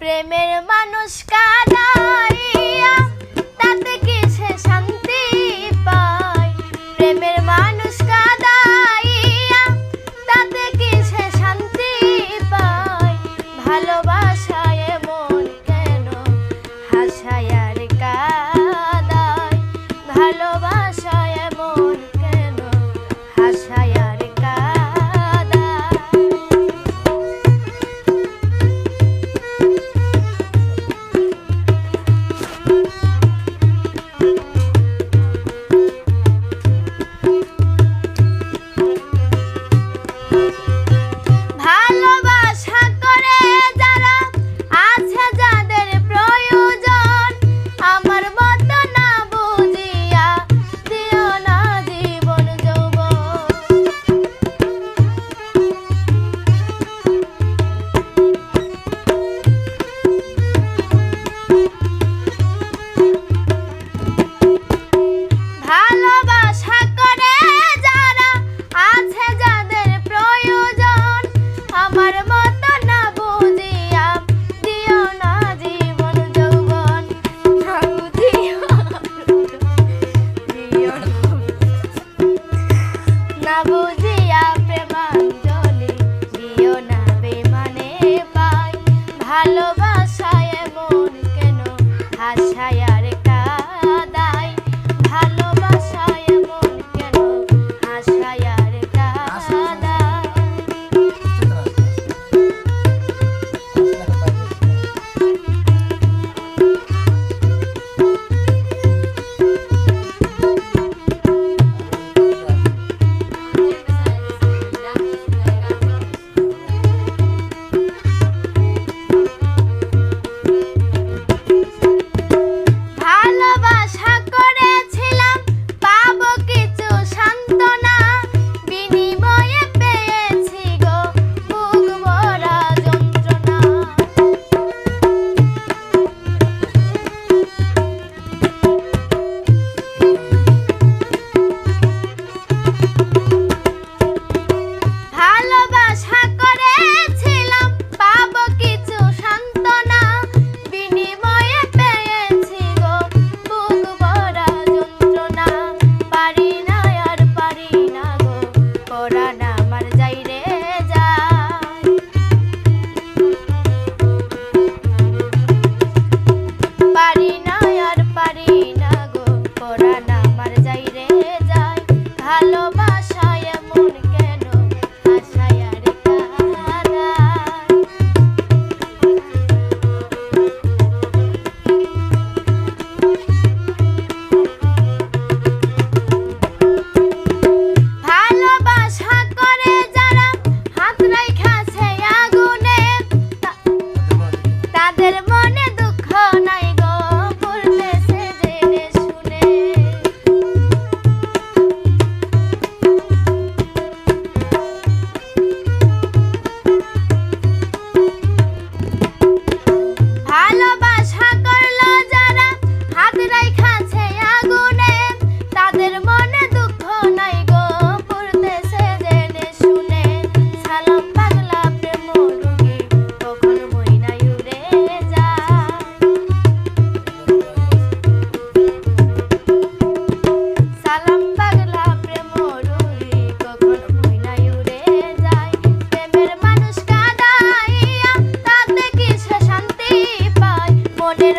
প্রেমের মানুষ কাঁদাইয়া তাতে কিসে শান্তি পায়। প্রেমের মানুষ কাঁদাইয়া তাতে কিসে শান্তি পায়। ভালোবাসায় মন কেন হাসায় আর কাঁদায়। ভালোবাসায় মন কেন হাসায় আর কাঁদায়। ভালোবাসা করে যারা আছে যাদের প্রয়োজন, আমার মতো না বুঝিয়া দিও না জীবন যৌবন। ভালোবাসা করে যারা আছে যাদের প্রয়োজন, আমার মতো না বুঝিয়া দিও না জীবন যৌবন। না বুঝিয়া প্রেমাঞ্জলি দিও না বেমানে পাই। ভালোবাসায় মন কেন হাসায় আর কাঁদায়। ভালোবাসায় মন কেন হাসায় আর কাঁদায়। ভালোবাসা করেছিলাম পাবো কিছু সান্ত্বনা, বিনিময়ে পেয়েছি গো বুক ভরা যন্ত্রণা। ভালোবাসা করেছিলাম পাবো কিছু সান্ত্বনা, বিনিময়ে পেয়েছি গো বুক ভরা যন্ত্রণা। পারি না আর পারি না গো পরাণ আমার যাই রে যায়। পারি না আর পারি না গো পরাণ আমার যাই রে যায়। ভালোবাসায় মন কেন হাসায় আর কাঁদায়। ভালোবাসা করে যারা হাত রাইখাছে আগুনে, তাদের মনে দুঃখ নাই গো পড়তেছে জেনে শুনে। ভালোবাসা করলো যারা হাত রাইখাছে আগুনে, তাদের মনে দুঃখ নাই গো পড়তেছে জেনে শুনে। সালাম পাগলা প্রেম রোগী কখন মইনায় উড়ে যায়। সালাম পাগলা প্রেম রোগী কখন মইনায় উড়ে যায়। প্রেমের মানুষ কাঁদাইয়া তাতে কিসে শান্তি পায়। মনের